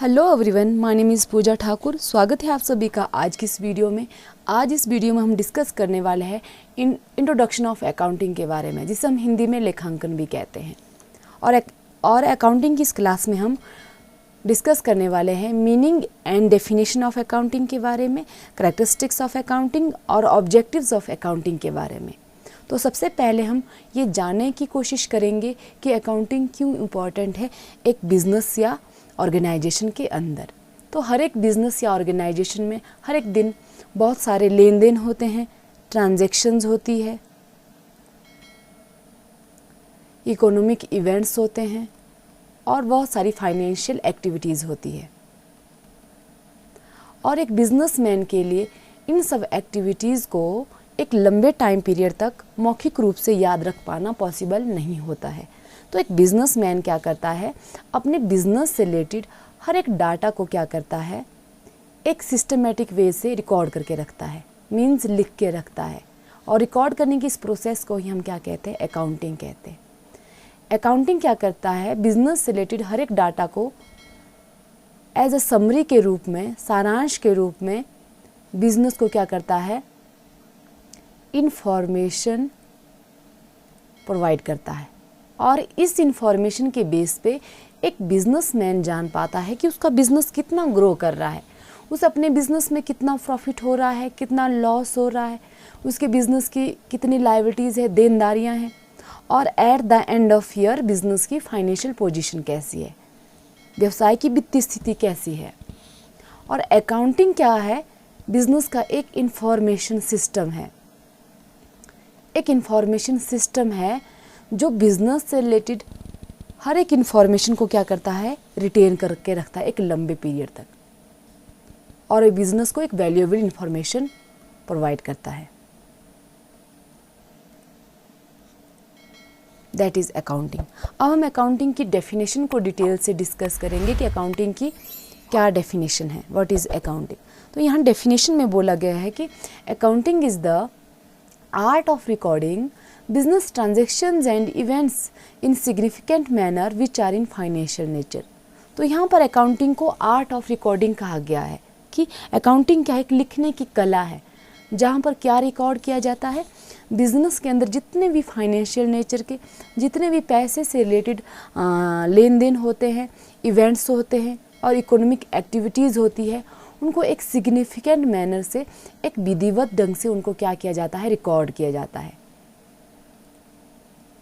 Hello everyone, my name is Pooja Thakur. स्वागत है आप सभी का आज की इस वीडियो में। आज इस वीडियो में हम डिस्कस करने वाले हैं इंट्रोडक्शन ऑफ अकाउंटिंग के बारे में, जिसे हम हिंदी में लेखांकन भी कहते हैं। और अकाउंटिंग की इस क्लास में हम डिस्कस करने वाले हैं meaning and definition of accounting के बारे में, कैरेक्टरिस्टिक्स ऑफ अकाउंटिंग और ऑब्जेक्टिव्स ऑफ अकाउंटिंग के बारे में। तो सबसे पहले हम ये जानने की कोशिश करेंगे कि अकाउंटिंग क्यों इम्पॉर्टेंट है एक बिज़नेस या ऑर्गेनाइजेशन के अंदर। तो हर एक बिज़नेस या ऑर्गेनाइजेशन में हर एक दिन बहुत सारे लेन देन होते हैं, ट्रांजैक्शंस होती है, इकोनॉमिक इवेंट्स होते हैं और बहुत सारी फाइनेंशियल एक्टिविटीज़ होती है। और एक बिजनेसमैन के लिए इन सब एक्टिविटीज़ को एक लंबे टाइम पीरियड तक मौखिक रूप से याद रख पाना पॉसिबल नहीं होता है। तो एक बिजनेसमैन क्या करता है, अपने बिजनेस से रिलेटेड हर एक डाटा को क्या करता है, एक सिस्टमेटिक वे से रिकॉर्ड करके रखता है, मीन्स लिख के रखता है। और रिकॉर्ड करने की इस प्रोसेस को ही हम क्या कहते हैं, अकाउंटिंग कहते हैं। अकाउंटिंग क्या करता है, बिजनेस से रिलेटेड हर एक डाटा को एज अ समरी के रूप में, सारांश के रूप में बिजनेस को क्या करता है, इंफॉर्मेशन प्रोवाइड करता है। और इस इंफॉर्मेशन के बेस पे एक बिजनेसमैन जान पाता है कि उसका बिजनेस कितना ग्रो कर रहा है, उस अपने बिजनेस में कितना प्रॉफिट हो रहा है, कितना लॉस हो रहा है, उसके बिजनेस की कितनी लायबिलिटीज़ है, देनदारियां हैं, और at the end of year business की फाइनेंशियल पोजीशन कैसी है, व्यवसाय की वित्तीय स्थिति कैसी है। और अकाउंटिंग क्या है, बिजनेस का एक इंफॉर्मेशन सिस्टम है। एक इंफॉर्मेशन सिस्टम है जो बिजनेस से रिलेटेड हर एक इंफॉर्मेशन को क्या करता है, रिटेन करके रखता है एक लंबे पीरियड तक, और बिजनेस को एक वैल्यूएबल इंफॉर्मेशन प्रोवाइड करता है। That is accounting. अब हम अकाउंटिंग की डेफिनेशन को डिटेल से डिस्कस करेंगे कि अकाउंटिंग की क्या डेफिनेशन है, व्हाट इज अकाउंटिंग। तो यहाँ डेफिनेशन में बोला गया है कि accounting is the art of recording business transactions and events in significant manner which are in financial nature। तो यहाँ पर अकाउंटिंग को आर्ट ऑफ रिकॉर्डिंग कहा गया है कि अकाउंटिंग क्या है, एक लिखने की कला है, जहाँ पर क्या रिकॉर्ड किया जाता है, बिजनेस के अंदर जितने भी फाइनेंशियल नेचर के, जितने भी पैसे से रिलेटेड लेन देन होते हैं, इवेंट्स होते हैं और इकोनॉमिक एक्टिविटीज़ होती है, उनको एक सिग्निफिकेंट मैनर से, एक विधिवत ढंग से उनको क्या किया जाता है, रिकॉर्ड किया जाता है।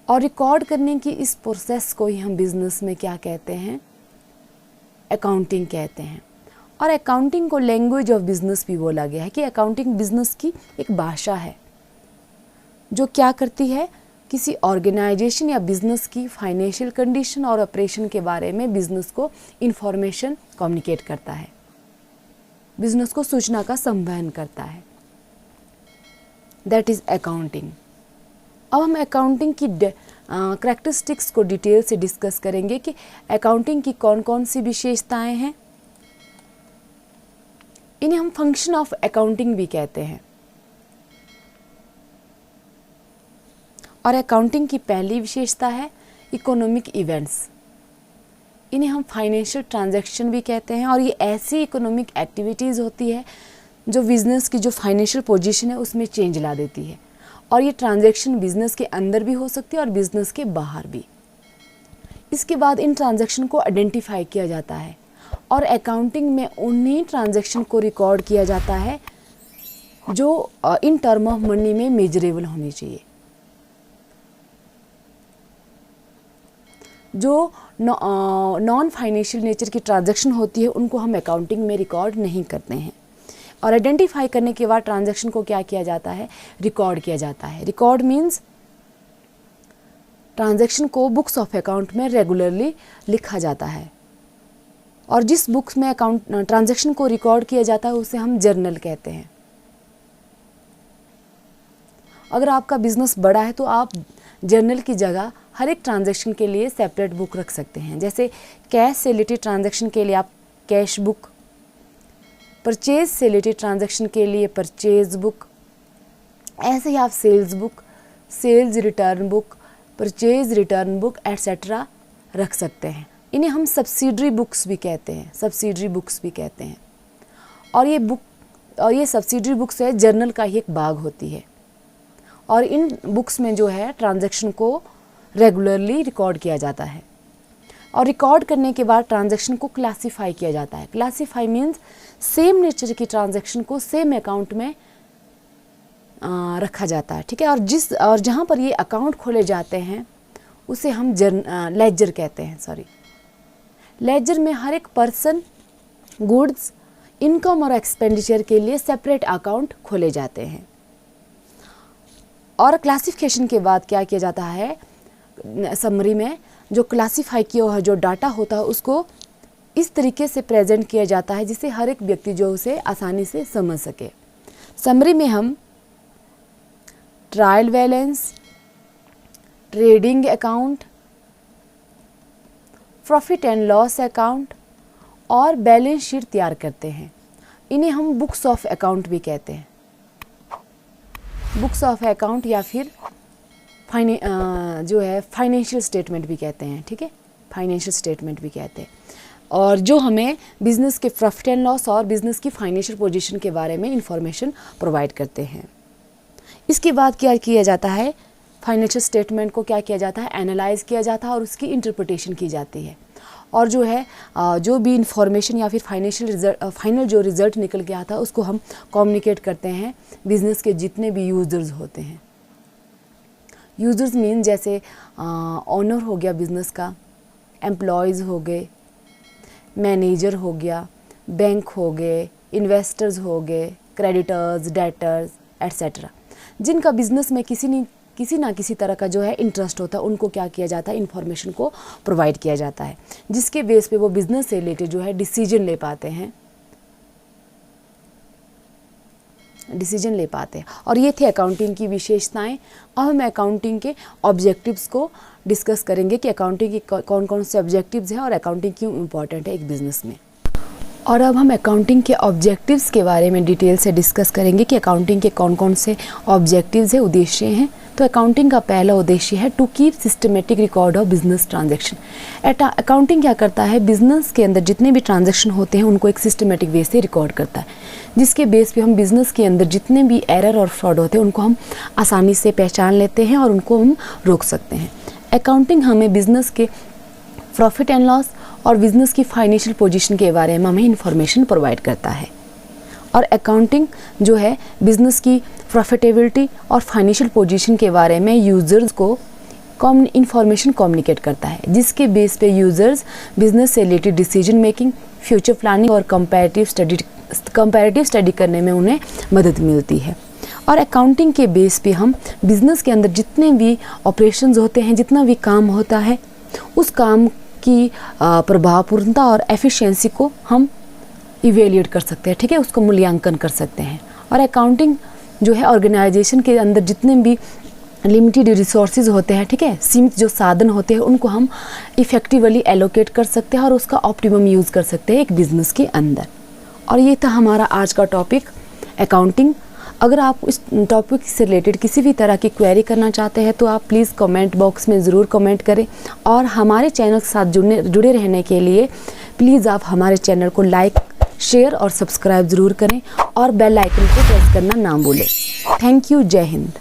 और रिकॉर्ड करने की इस प्रोसेस को ही हम बिजनेस में क्या कहते हैं, अकाउंटिंग कहते हैं। और अकाउंटिंग को लैंग्वेज ऑफ बिजनेस भी बोला गया है कि अकाउंटिंग बिजनेस की एक भाषा है जो क्या करती है, किसी ऑर्गेनाइजेशन या बिजनेस की फाइनेंशियल कंडीशन और ऑपरेशन के बारे में बिजनेस को इंफॉर्मेशन कम्युनिकेट करता है, बिजनेस को सूचना का संवहन करता है। That is accounting. अब हम अकाउंटिंग की कैरेक्टरिस्टिक्स को डिटेल से डिस्कस करेंगे कि अकाउंटिंग की कौन कौन सी विशेषताएं हैं। इन्हें हम फंक्शन ऑफ अकाउंटिंग भी कहते हैं। और अकाउंटिंग की पहली विशेषता है इकोनॉमिक इवेंट्स। इन्हें हम फाइनेंशियल ट्रांजैक्शन भी कहते हैं। और ये ऐसी इकोनॉमिक एक्टिविटीज़ होती है जो बिजनेस की जो फाइनेंशियल पोजीशन है उसमें चेंज ला देती है। और ये ट्रांजैक्शन बिजनेस के अंदर भी हो सकती है और बिजनेस के बाहर भी। इसके बाद इन ट्रांजैक्शन को आइडेंटिफाई किया जाता है और अकाउंटिंग में उन्हीं ट्रांजैक्शन को रिकॉर्ड किया जाता है जो इन टर्म ऑफ मनी में मेजरेबल होनी चाहिए। जो नॉन फाइनेंशियल नेचर की ट्रांजैक्शन होती है उनको हम अकाउंटिंग में रिकॉर्ड नहीं करते हैं। और आइडेंटिफाई करने के बाद ट्रांजैक्शन को क्या किया जाता है, रिकॉर्ड किया जाता है। रिकॉर्ड मीन्स ट्रांजैक्शन को बुक्स ऑफ अकाउंट में रेगुलरली लिखा जाता है। और जिस बुक्स में अकाउंट ट्रांजैक्शन को रिकॉर्ड किया जाता है उसे हम जर्नल कहते हैं। अगर आपका बिजनेस बड़ा है तो आप जर्नल की जगह हर एक ट्रांजैक्शन के लिए सेपरेट बुक रख सकते हैं। जैसे कैश से रिलेटेड ट्रांजैक्शन के लिए आप कैश बुक, परचेज से रिलेटेड ट्रांजैक्शन के लिए परचेज बुक, ऐसे ही आप sales book, sales return book, purchase return book etcetera रख सकते हैं। इन्हें हम सब्सिडरी बुक्स भी कहते हैं, सब्सिडरी बुक्स भी कहते हैं। और ये सब्सिडरी बुक्स है जर्नल का ही एक भाग होती है। और इन बुक्स में जो है ट्रांजैक्शन को रेगुलरली रिकॉर्ड किया जाता है और रिकॉर्ड करने के बाद ट्रांजैक्शन को क्लासीफाई किया जाता है। क्लासीफाई मीन्स सेम नेचर की ट्रांजैक्शन को सेम अकाउंट में रखा जाता है, ठीक है। और जहाँ पर ये अकाउंट खोले जाते हैं उसे हम लेजर कहते हैं। लेजर में हर एक पर्सन, गुड्स, इनकम और एक्सपेंडिचर के लिए सेपरेट अकाउंट खोले जाते हैं। और क्लासिफिकेशन के बाद क्या किया जाता है, समरी में जो क्लासीफाई किया हुआ जो डाटा होता है उसको इस तरीके से प्रेजेंट किया जाता है जिससे हर एक व्यक्ति जो उसे आसानी से समझ सके। समरी में हम trial balance, trading account, profit and loss account और बैलेंस शीट तैयार करते हैं। इन्हें हम बुक्स ऑफ अकाउंट भी कहते हैं। बुक्स ऑफ अकाउंट या फिर जो है फाइनेंशियल स्टेटमेंट भी कहते हैं, ठीक है, फाइनेंशियल स्टेटमेंट भी कहते हैं। और जो हमें बिजनेस के प्रॉफिट एंड लॉस और बिजनेस की फाइनेंशियल पोजीशन के बारे में इंफॉर्मेशन प्रोवाइड करते हैं। इसके बाद क्या किया जाता है, फाइनेंशियल स्टेटमेंट को क्या किया जाता है, एनालाइज किया जाता है और उसकी इंटरप्रिटेशन की जाती है। और जो है जो भी इंफॉर्मेशन या फिर फाइनल जो रिज़ल्ट निकल के आता है उसको हम कम्युनिकेट करते हैं बिज़नेस के जितने भी यूज़र्स होते हैं। यूज़र्स मीन जैसे ओनर हो गया बिज़नेस का, एम्प्लॉयज़ हो गए, मैनेजर हो गया, बैंक हो गए, इन्वेस्टर्स हो गए, क्रेडिटर्स, डेटर्स एट्सेट्रा। जिनका बिज़नेस में किसी ना किसी तरह का जो है इंटरेस्ट होता है उनको क्या किया जाता है, इन्फॉर्मेशन को प्रोवाइड किया जाता है जिसके बेस पे वो बिज़नेस से रिलेटेड जो है डिसीजन ले पाते हैं। और ये थे अकाउंटिंग की विशेषताएं। अब हम अकाउंटिंग के ऑब्जेक्टिव्स को डिस्कस करेंगे कि अकाउंटिंग के कौन कौन से ऑब्जेक्टिव्स हैं और अकाउंटिंग क्यों इम्पॉर्टेंट है एक बिज़नेस में। और अब हम अकाउंटिंग के ऑब्जेक्टिव्स के बारे में डिटेल से डिस्कस करेंगे कि अकाउंटिंग के कौन कौन से ऑब्जेक्टिव्स हैं, उद्देश्य हैं। तो अकाउंटिंग का पहला उद्देश्य है to keep systematic record of business transaction. Accounting क्या करता है, बिजनेस के अंदर जितने भी ट्रांजैक्शन होते हैं उनको एक सिस्टमेटिक वे से रिकॉर्ड करता है जिसके बेस पे हम बिज़नेस के अंदर जितने भी एरर और फ्रॉड होते हैं उनको हम आसानी से पहचान लेते हैं और उनको हम रोक सकते हैं। अकाउंटिंग हमें बिज़नेस के प्रॉफिट एंड लॉस और बिज़नेस की फाइनेंशियल पोजीशन के बारे में हमें इंफॉर्मेशन प्रोवाइड करता है। और अकाउंटिंग जो है बिज़नेस की प्रॉफिटेबिलिटी और फाइनेंशियल पोजीशन के बारे में यूज़र्स को इंफॉर्मेशन कम्युनिकेट करता है जिसके बेस पे यूज़र्स बिज़नेस से related decision making, future planning और कंपैरेटिव स्टडी करने में उन्हें मदद मिलती है। और अकाउंटिंग के बेस पे हम बिज़नेस के अंदर जितने भी ऑपरेशंस होते हैं, जितना भी काम होता है, उस काम की प्रभावपूर्णता और एफिशिएंसी को हम इवेल्यूएट कर सकते हैं, ठीक है, उसको मूल्यांकन कर सकते हैं। और अकाउंटिंग जो है ऑर्गेनाइजेशन के अंदर जितने भी लिमिटेड रिसोर्सेज होते हैं, ठीक है, सीमित जो साधन होते हैं उनको हम इफ़ेक्टिवली एलोकेट कर सकते हैं और उसका ऑप्टिमम यूज़ कर सकते हैं एक बिज़नेस के अंदर। और ये था हमारा आज का टॉपिक अकाउंटिंग। अगर आप इस टॉपिक से रिलेटेड किसी भी तरह की क्वेरी करना चाहते हैं तो आप प्लीज़ कमेंट बॉक्स में ज़रूर कमेंट करें। और हमारे चैनल के साथ जुड़े रहने के लिए प्लीज़ आप हमारे चैनल को लाइक, शेयर और सब्सक्राइब ज़रूर करें और बेल आइकन को प्रेस करना ना भूलें। Thank you. जय हिंद।